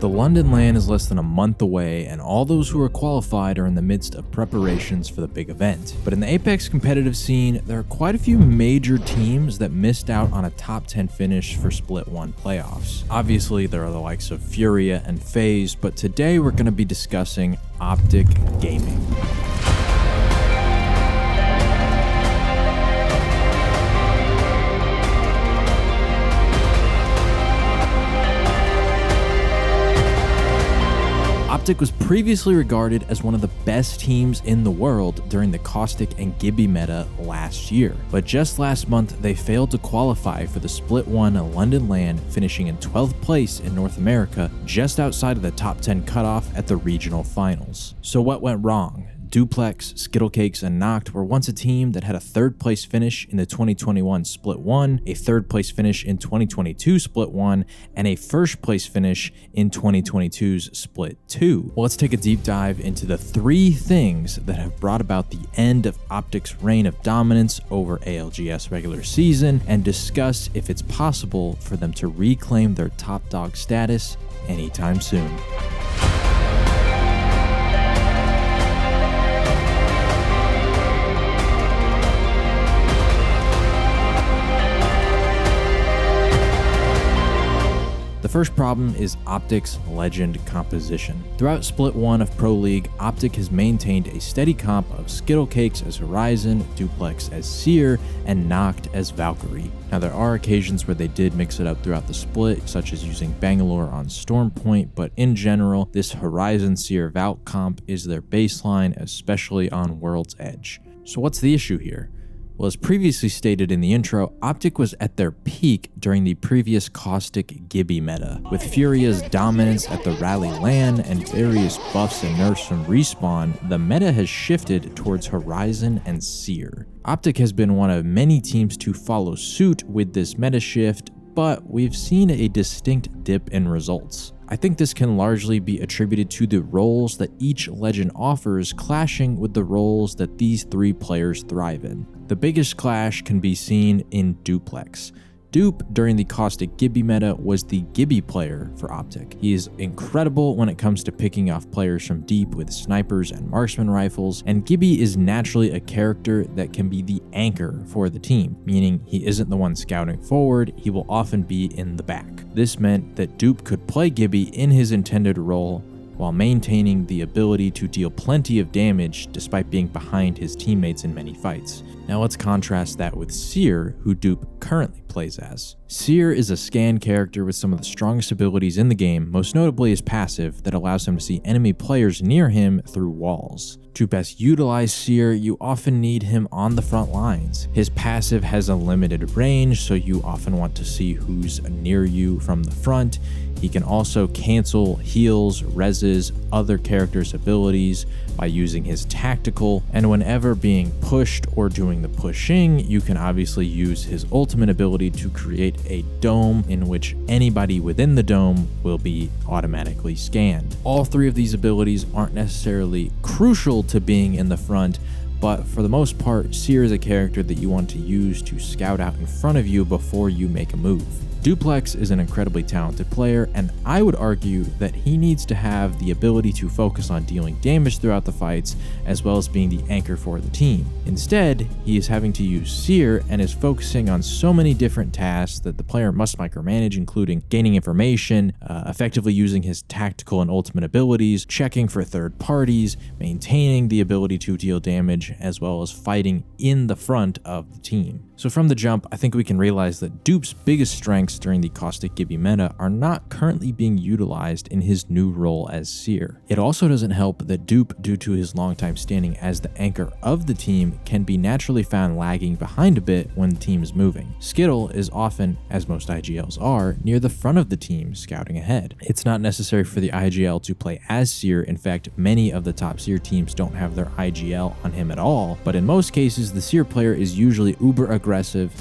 The London LAN is less than a month away, and all those who are qualified are in the midst of preparations for the big event. But in the Apex competitive scene, there are quite a few major teams that missed out on a top 10 finish for Split 1 playoffs. Obviously, there are the likes of Furia and FaZe, but today we're going to be discussing OpTic Gaming. OpTic was previously regarded as one of the best teams in the world during the Caustic and Gibby meta last year, but just last month they failed to qualify for the Split 1 London LAN, finishing in 12th place in North America, just outside of the top 10 cutoff at the regional finals. So what went wrong? Dooplex, Skittlecakes, and Knoqd were once a team that had a third place finish in the 2021 Split 1, a third place finish in 2022 Split 1, and a first place finish in 2022's Split 2. Well, let's take a deep dive into the three things that have brought about the end of OpTic's reign of dominance over ALGS regular season, and discuss if it's possible for them to reclaim their top dog status anytime soon. The first problem is OpTic's legend composition. Throughout Split 1 of Pro League, OpTic has maintained a steady comp of Skittlecakes as Horizon, Dooplex as Seer, and Knoqd as Valkyrie. Now, there are occasions where they did mix it up throughout the split, such as using Bangalore on Stormpoint, but in general, this Horizon Seer Valk comp is their baseline, especially on World's Edge. So what's the issue here? Well, as previously stated in the intro, OpTic was at their peak during the previous Caustic Gibby meta. With Furia's dominance at the Rally LAN and various buffs and nerfs from Respawn, the meta has shifted towards Horizon and Seer. OpTic has been one of many teams to follow suit with this meta shift, but we've seen a distinct dip in results. I think this can largely be attributed to the roles that each legend offers clashing with the roles that these three players thrive in. The biggest clash can be seen in Dooplex. Doop, during the Caustic Gibby meta, was the Gibby player for OpTic. He is incredible when it comes to picking off players from deep with snipers and marksman rifles, and Gibby is naturally a character that can be the anchor for the team, meaning he isn't the one scouting forward, he will often be in the back. This meant that Doop could play Gibby in his intended role while maintaining the ability to deal plenty of damage despite being behind his teammates in many fights. Now let's contrast that with Seer, who Doop currently plays as. Seer is a scan character with some of the strongest abilities in the game, most notably his passive that allows him to see enemy players near him through walls. To best utilize Seer, you often need him on the front lines. His passive has a limited range, so you often want to see who's near you from the front. He can also cancel heals, reses, other characters' abilities by using his tactical, and whenever being pushed or doing the pushing, you can obviously use his ultimate ability to create a dome in which anybody within the dome will be automatically scanned. All three of these abilities aren't necessarily crucial to being in the front, but for the most part, Seer is a character that you want to use to scout out in front of you before you make a move. Dooplex is an incredibly talented player, and I would argue that he needs to have the ability to focus on dealing damage throughout the fights, as well as being the anchor for the team. Instead, he is having to use Seer and is focusing on so many different tasks that the player must micromanage, including gaining information, effectively using his tactical and ultimate abilities, checking for third parties, maintaining the ability to deal damage, as well as fighting in the front of the team. So from the jump, I think we can realize that Doop's biggest strengths during the Caustic Gibby meta are not currently being utilized in his new role as Seer. It also doesn't help that Doop, due to his long time standing as the anchor of the team, can be naturally found lagging behind a bit when the team is moving. Skittle is often, as most IGLs are, near the front of the team scouting ahead. It's not necessary for the IGL to play as Seer. In fact, many of the top Seer teams don't have their IGL on him at all, but in most cases, the Seer player is usually uber aggressive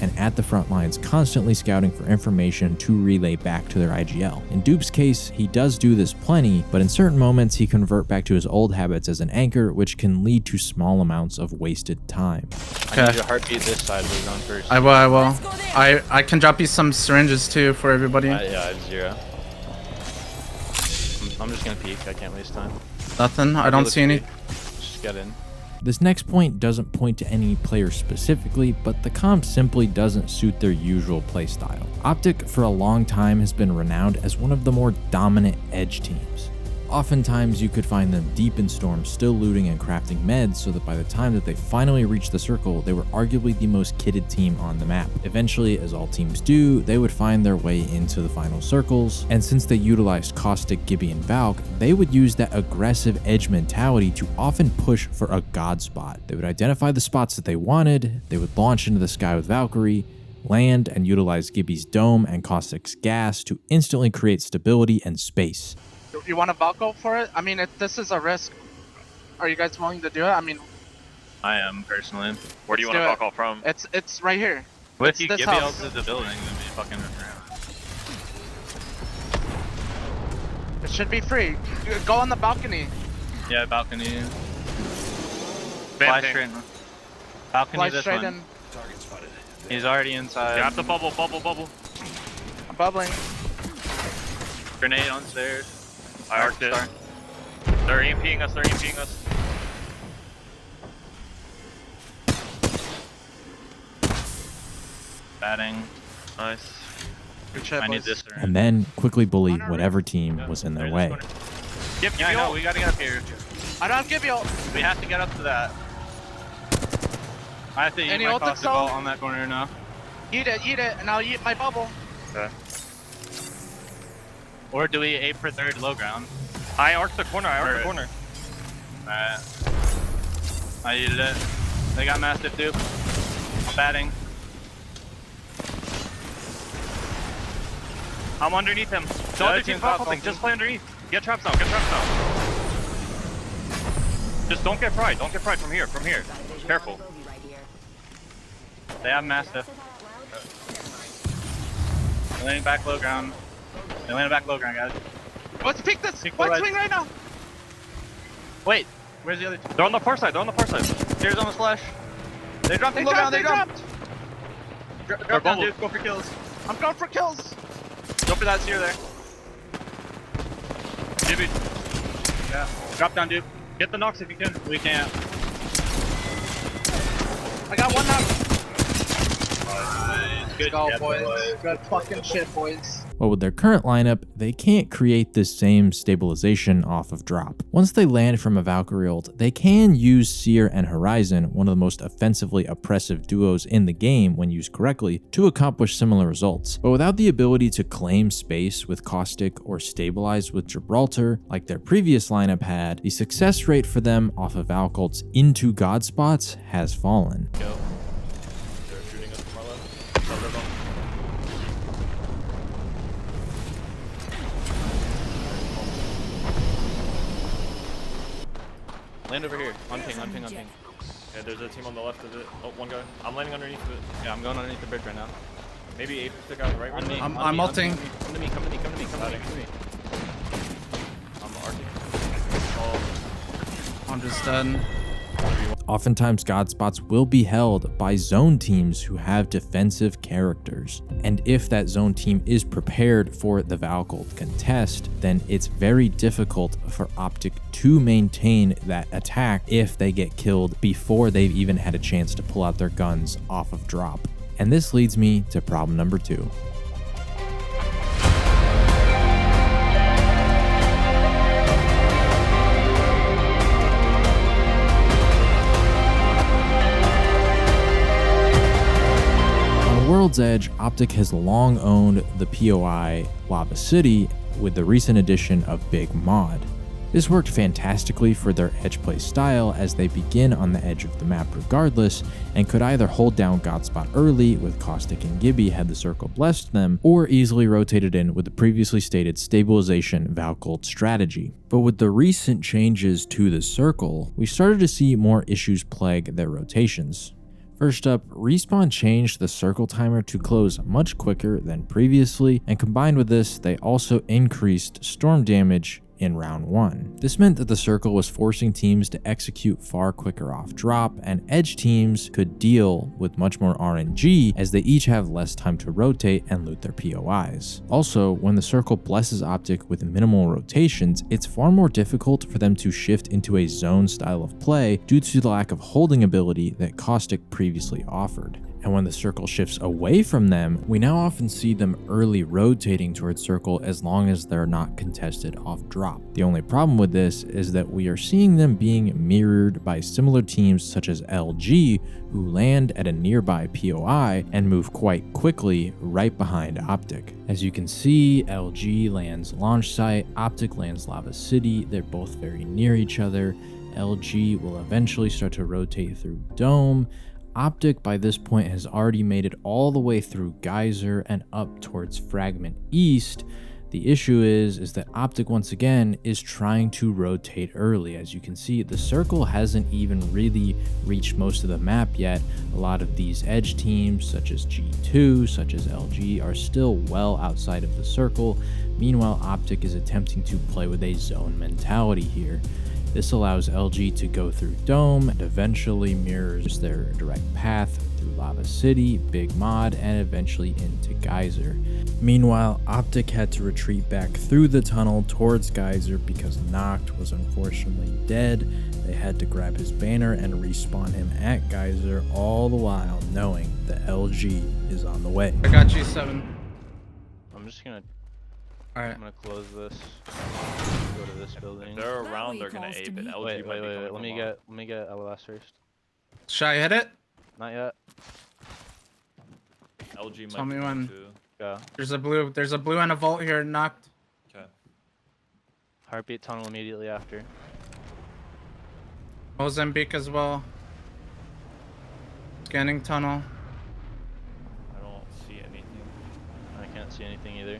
and at the front lines constantly scouting for information to relay back to their IGL. In Doop's case, he does do this plenty, but in certain moments he can revert back to his old habits as an anchor, which can lead to small amounts of wasted time. Okay. I need your heartbeat this side, we're going first. I will. I can drop you some syringes too for everybody. Yeah, I have 0. I'm just gonna peek. I can't waste time. Nothing. I don't see any. Just get in. This next point doesn't point to any player specifically, but the comp simply doesn't suit their usual playstyle. OpTic for a long time has been renowned as one of the more dominant edge teams. Oftentimes you could find them deep in Storm still looting and crafting meds, so that by the time that they finally reached the circle, they were arguably the most kitted team on the map. Eventually, as all teams do, they would find their way into the final circles, and since they utilized Caustic, Gibby, and Valk, they would use that aggressive edge mentality to often push for a god spot. They would identify the spots that they wanted, they would launch into the sky with Valkyrie, land and utilize Gibby's dome and Caustic's gas to instantly create stability and space. You want to Valko for it? I mean, this is a risk. Are you guys willing to do it? I mean, I am personally. Where do you want to Valko from? It's right here. What if you give me out to the building and be fucking around? It should be free. Go on the balcony. Yeah, balcony. Fly straight. Balcony. Fly this straight one. in. He's already inside. Grab the bubble. I'm bubbling. Grenade on stairs. I arced it. They're EMPing us. Batting. Nice. Good shit, I need boys. this. And then quickly bully whatever team was in their way. Yeah, I know. We gotta get up here. I don't give you. We have to get up to that. I have to eat my caustic ball on that corner now. Eat it, and I'll eat my bubble. Okay. Or do we aim for third low ground? I arced the corner. Alright. I eated it. They got massive dupe. I'm batting. I'm underneath him. Don't do team something. Just play underneath. Get traps out. Just don't get fried. From here. Careful. They have massive. They're landing back low ground. Guys. Let's pick this. Pick the One right. swing right now. Wait, where's the other two? They're on the far side. Tears on the splash. They dropped They low ground. dropped. Drop down, dude. Go for kills. I'm going for kills. Go for that seer there. Gibby. Yeah. Drop down, dude. Get the Knoqd if you can. We can't. I got one knock. Good. Let's go, Yeah, boys. Good fucking shit, boys. But with their current lineup, they can't create this same stabilization off of drop. Once they land from a Valkyrie ult, they can use Seer and Horizon, one of the most offensively oppressive duos in the game when used correctly, to accomplish similar results. But without the ability to claim space with Caustic or stabilize with Gibraltar, like their previous lineup had, the success rate for them off of Valk ults into God spots has fallen. Go. They're shooting us from our left. Land over here. On ping. Yeah, there's a team on the left of it. Oh, one guy. I'm landing underneath of it. Yeah, I'm going underneath the bridge right now. Maybe 8 stick out right. On me. I'm ulting. Come to me. Come to me. I'm arcing. I'm just done. Oftentimes, God spots will be held by zone teams who have defensive characters. And if that zone team is prepared for the Valk ult contest, then it's very difficult for OpTic to maintain that attack if they get killed before they've even had a chance to pull out their guns off of drop. And this leads me to problem number 2. World's Edge, OpTic has long owned the POI Lava City with the recent addition of Big Mod. This worked fantastically for their edge play style as they begin on the edge of the map regardless and could either hold down Godspot early with Caustic and Gibby had the circle blessed them, or easily rotated in with the previously stated stabilization Valk ult strategy. But with the recent changes to the circle, we started to see more issues plague their rotations. First up, Respawn changed the circle timer to close much quicker than previously, and combined with this, they also increased storm damage in round 1. This meant that the circle was forcing teams to execute far quicker off drop, and edge teams could deal with much more RNG as they each have less time to rotate and loot their POIs. Also, when the circle blesses OpTic with minimal rotations, it's far more difficult for them to shift into a zone style of play due to the lack of holding ability that Caustic previously offered. And when the circle shifts away from them, we now often see them early rotating towards circle as long as they're not contested off drop. The only problem with this is that we are seeing them being mirrored by similar teams such as LG, who land at a nearby POI and move quite quickly right behind OpTic. As you can see, LG lands launch site, OpTic lands Lava City. They're both very near each other. LG will eventually start to rotate through Dome. OpTic by this point has already made it all the way through Geyser and up towards Fragment East. The issue is that OpTic once again is trying to rotate early. As you can see, the circle hasn't even really reached most of the map yet. A lot of these edge teams such as G2, such as LG are still well outside of the circle. Meanwhile, OpTic is attempting to play with a zone mentality here. This allows LG to go through Dome and eventually mirrors their direct path through Lava City, Big Mod, and eventually into Geyser. Meanwhile, OpTic had to retreat back through the tunnel towards Geyser because Knoqd was unfortunately dead. They had to grab his banner and respawn him at Geyser, all the while knowing that LG is on the way. I got G7. I'm just gonna. Alright. I'm gonna close this. Go to this building. If they're around, they're gonna ape it. LG Wait. might be coming Let me get LOS first. Should I hit it? Not yet. LG might Tell me be when. too. Go. There's a blue and a vault here, Knoqd. Okay. Heartbeat tunnel immediately after. Mozambique as well. Scanning tunnel. I don't see anything. I can't see anything either.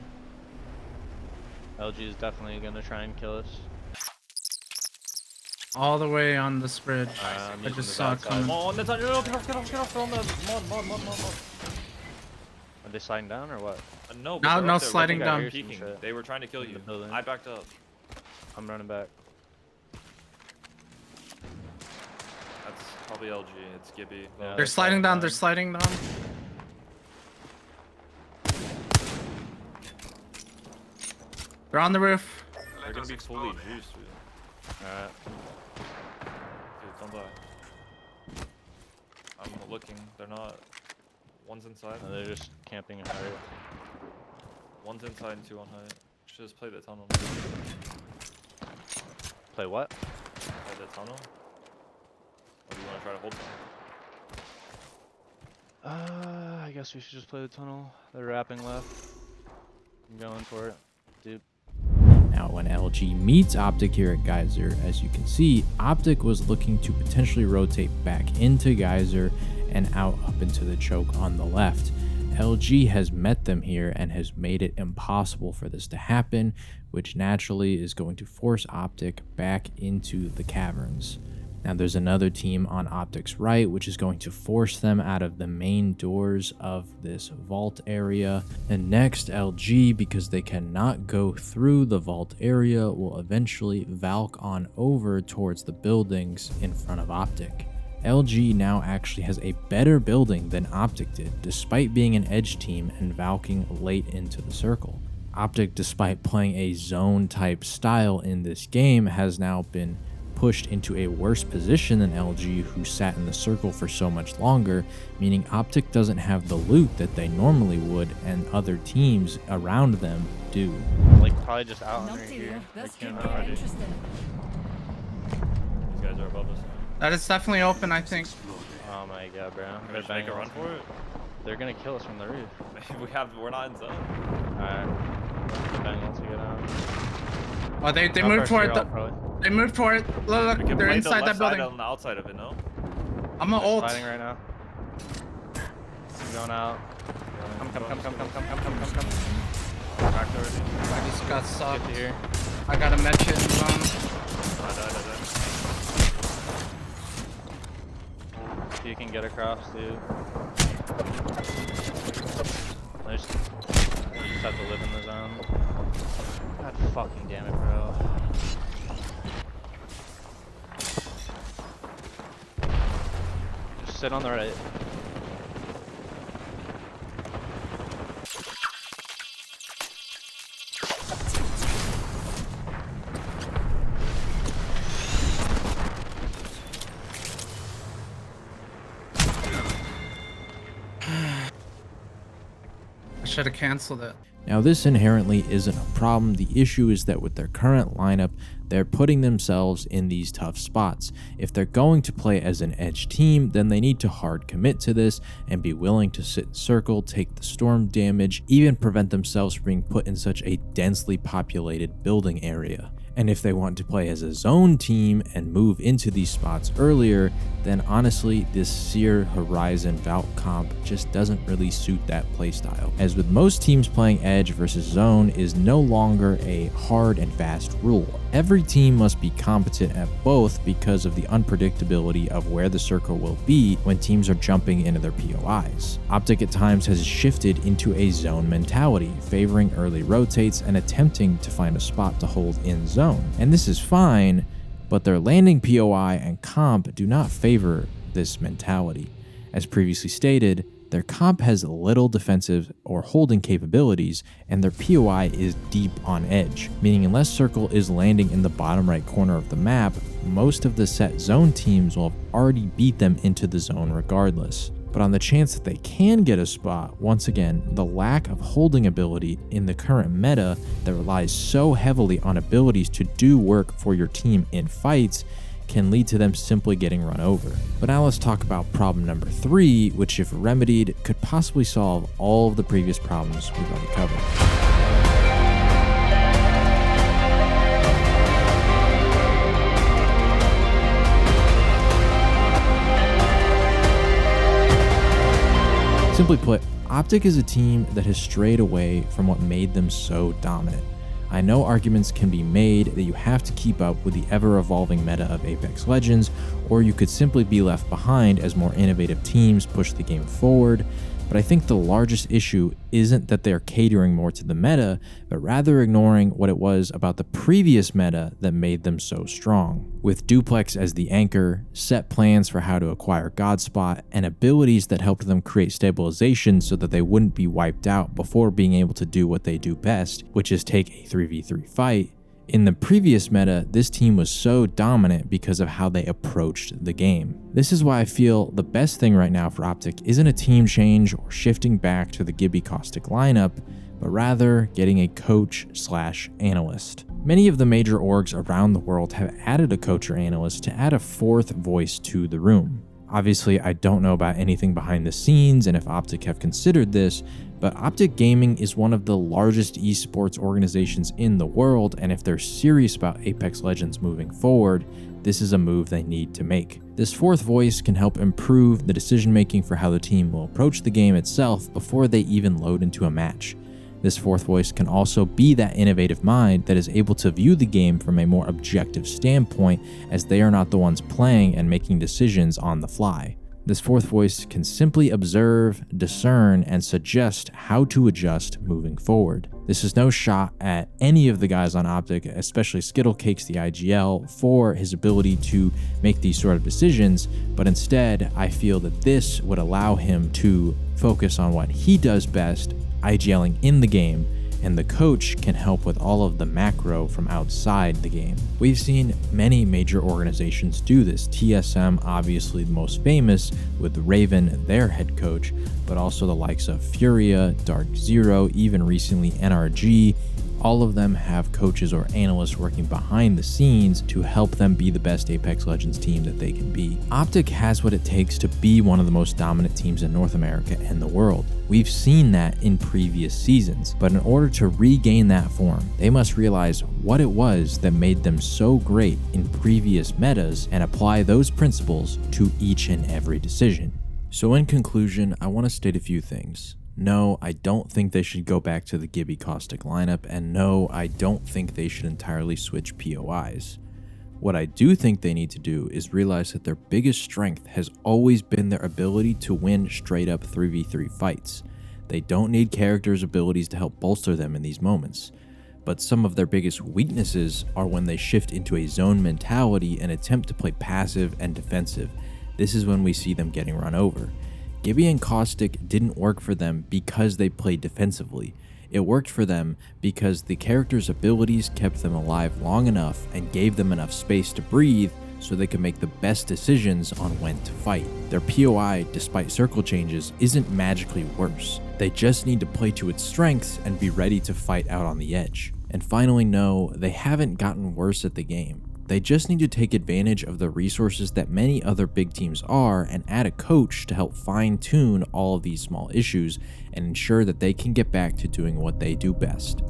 LG is definitely gonna try and kill us. All the way on this bridge. I'm I using just the saw it backside. coming. Come on, get off. They're on the mod. Are they sliding down or what? No, No, they're no up there. sliding I down. hear some Peeking. shit. They were trying to kill In you. the building. I backed up. I'm running back. That's probably LG. It's Gibby. Yeah, They're sliding down. They're sliding down. They're on the roof. They're gonna be fully juiced, dude. Alright. Dude, don't die. I'm looking. They're not. One's inside. No, they're just camping hard. One's inside and two on height. Should just play the tunnel. Play what? Play the tunnel. Or do you want to try to hold them? I guess we should just play the tunnel. They're wrapping left. I'm going for it. Dude. Now, when LG meets OpTic here at Geyser, as you can see, OpTic was looking to potentially rotate back into Geyser and out up into the choke on the left. LG has met them here and has made it impossible for this to happen, which naturally is going to force OpTic back into the caverns. Now there's another team on OpTic's right, which is going to force them out of the main doors of this vault area. And next, LG, because they cannot go through the vault area, will eventually valk on over towards the buildings in front of OpTic. LG now actually has a better building than OpTic did, despite being an edge team and valking late into the circle. OpTic, despite playing a zone type style in this game, has now been pushed into a worse position than LG, who sat in the circle for so much longer, meaning OpTic doesn't have the loot that they normally would and other teams around them do. Like, probably just out under here. This They could came get out. interesting. These guys are above us. That is definitely open, I think. Oh my god, bro. Can we They're just make a banging run us. for it? They're gonna kill us from the roof. We're not in zone. Alright. Bang once we get out. Oh, they Up moved our for it. shit, probably. They moved for it. Look, We can they're play the inside left that side building. on the outside of it, no? I'm gonna ult. Fighting right now. I'm going out. Come. Cracked already. I just got Get sucked. to here. I got a med kit in zone. I died. If you can get across, dude. I just have to live in the zone. God fucking damn it, bro. sit on the right. I should have canceled it. Now, this inherently isn't a problem. The issue is that with their current lineup, they're putting themselves in these tough spots. If they're going to play as an edge team, then they need to hard commit to this and be willing to sit in circle, take the storm damage, even prevent themselves from being put in such a densely populated building area. And if they want to play as a zone team and move into these spots earlier, then honestly, this Seer Horizon Valk comp just doesn't really suit that playstyle. As with most teams, playing edge versus zone is no longer a hard and fast rule. Every team must be competent at both because of the unpredictability of where the circle will be when teams are jumping into their POIs. OpTic at times has shifted into a zone mentality, favoring early rotates and attempting to find a spot to hold in zone. And this is fine, but their landing POI and comp do not favor this mentality. As previously stated, their comp has little defensive or holding capabilities, and their POI is deep on edge, meaning unless circle is landing in the bottom right corner of the map, most of the set zone teams will have already beat them into the zone regardless. But on the chance that they can get a spot, once again, the lack of holding ability in the current meta that relies so heavily on abilities to do work for your team in fights can lead to them simply getting run over. But now let's talk about problem number 3, which if remedied, could possibly solve all of the previous problems we've already covered. Simply put, OpTic is a team that has strayed away from what made them so dominant. I know arguments can be made that you have to keep up with the ever-evolving meta of Apex Legends, or you could simply be left behind as more innovative teams push the game forward, but I think the largest issue isn't that they're catering more to the meta, but rather ignoring what it was about the previous meta that made them so strong. With Dooplex as the anchor, set plans for how to acquire Godspot, and abilities that helped them create stabilization so that they wouldn't be wiped out before being able to do what they do best, which is take a 3v3 fight. In the previous meta, this team was so dominant because of how they approached the game. This is why I feel the best thing right now for OpTic isn't a team change or shifting back to the Gibby Caustic lineup, but rather getting a coach/analyst. Many of the major orgs around the world have added a coach or analyst to add a fourth voice to the room. Obviously, I don't know about anything behind the scenes and if OpTic have considered this, but OpTic Gaming is one of the largest esports organizations in the world, and if they're serious about Apex Legends moving forward, this is a move they need to make. This fourth voice can help improve the decision making for how the team will approach the game itself before they even load into a match. This fourth voice can also be that innovative mind that is able to view the game from a more objective standpoint, as they are not the ones playing and making decisions on the fly. This fourth voice can simply observe, discern, and suggest how to adjust moving forward. This is no shot at any of the guys on OpTic, especially Skittlecakes, the IGL, for his ability to make these sort of decisions, but instead, I feel that this would allow him to focus on what he does best, IGLing in the game, and the coach can help with all of the macro from outside the game. We've seen many major organizations do this, TSM obviously the most famous with Raven, their head coach, but also the likes of Furia, Dark Zero, even recently NRG. All of them have coaches or analysts working behind the scenes to help them be the best Apex Legends team that they can be. OpTic has what it takes to be one of the most dominant teams in North America and the world. We've seen that in previous seasons, but in order to regain that form, they must realize what it was that made them so great in previous metas and apply those principles to each and every decision. So in conclusion, I want to state a few things. No, I don't think they should go back to the Gibby Caustic lineup, and no, I don't think they should entirely switch POIs. What I do think they need to do is realize that their biggest strength has always been their ability to win straight up 3v3 fights. They don't need characters' abilities to help bolster them in these moments. But some of their biggest weaknesses are when they shift into a zone mentality and attempt to play passive and defensive. this is when we see them getting run over. Gibby and Caustic didn't work for them because they played defensively. It worked for them because the characters' abilities kept them alive long enough and gave them enough space to breathe so they could make the best decisions on when to fight. Their POI, despite circle changes, isn't magically worse. They just need to play to its strengths and be ready to fight out on the edge. And finally, no, they haven't gotten worse at the game. They just need to take advantage of the resources that many other big teams are and add a coach to help fine-tune all of these small issues and ensure that they can get back to doing what they do best.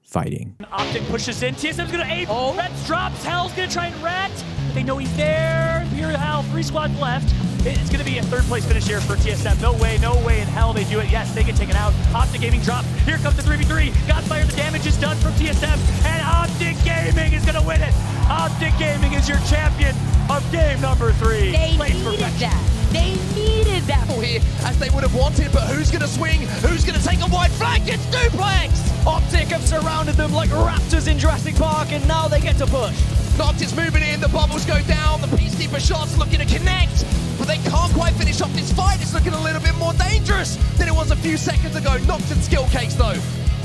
Fighting. OpTic pushes in, TSM's gonna aim, Rats drops, Hell's gonna try and rat. They know he's there, Imperial Hell, 3 squads left. It's gonna be a 3rd place finish here for TSM. No way in hell they do it. Yes, they get taken out. OpTic Gaming drop. Here comes the 3v3. Godfire, the damage is done from TSM, and OpTic Gaming is gonna win it. OpTic Gaming is your champion of game number 3. They needed that. They needed that. Here, as they would have wanted, but who's gonna swing? Who's gonna take a wide flank? It's Dooplex! OpTic have surrounded them like raptors in Jurassic Park, and now they get to push. Knoqd is moving in, the bubbles go down, the Peacekeeper shots looking to connect, but they can't quite finish off this fight. It's looking a little bit more dangerous than it was a few seconds ago. Knoqd and Skittlecakes though,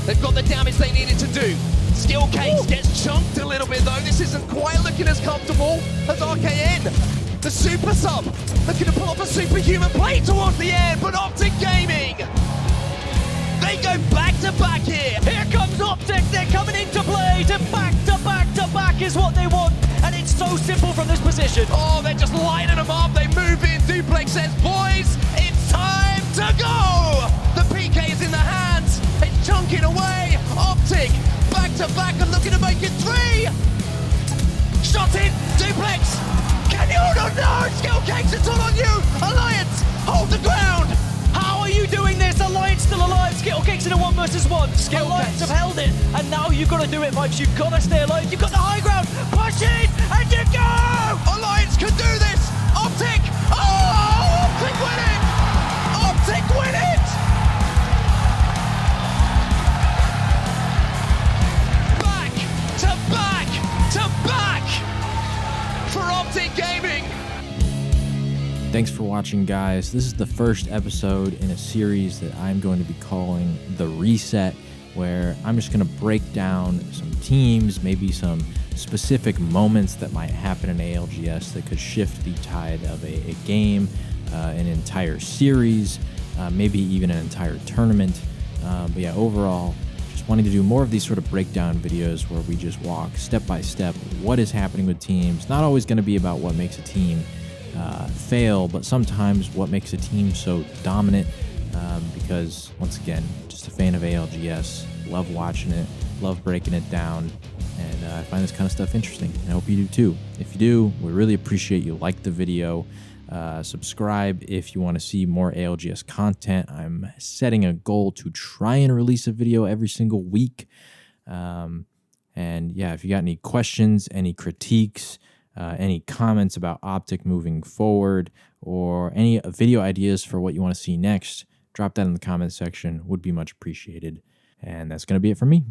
they've got the damage they needed to do. Skittlecakes gets chunked a little bit though. This isn't quite looking as comfortable as RKN. The super sub looking to pull off a superhuman play towards the end, but OpTic Gaming, they go back to back here. Here comes OpTic, they're coming into play. To back is what they want, and it's so simple from this position. Oh, they're just lighting them up. They move in. Dooplex says, boys, it's time to go. The PK is in the hands. It's chunking away. OpTic back to back and looking to make it 3. Shot in. Dooplex. Can you not know? Skittlecakes, it's all on you. Alliance, hold the ground. How are you doing this? Alliance still alive. Skittlecakes in a 1 versus 1. Skittlecakes Alliance have held it, and now you've got to do it, Vibes. You've got to stay alive. You've got the high ground. Push it, and you go! Alliance can do this. OpTic. Oh, OpTic win it. OpTic win it. Back to back to back for OpTic Gaming. Thanks for watching, guys. This is the first episode in a series that I'm going to be calling The Reset, where I'm just going to break down some teams, maybe some specific moments that might happen in ALGS that could shift the tide of a game, an entire series, maybe even an entire tournament. But yeah, overall, just wanting to do more of these sort of breakdown videos where we just walk step by step what is happening with teams. Not always going to be about what makes a team fail, but sometimes what makes a team so dominant, because once again, just a fan of ALGS, love watching it, love breaking it down, and I find this kind of stuff interesting. I hope you do too. If you do, we really appreciate you like the video. Subscribe if you want to see more ALGS content. I'm setting a goal to try and release a video every single week. And yeah, if you got any questions, any critiques, any comments about OpTic moving forward, or any video ideas for what you want to see next, drop that in the comment section. Would be much appreciated. And that's going to be it for me.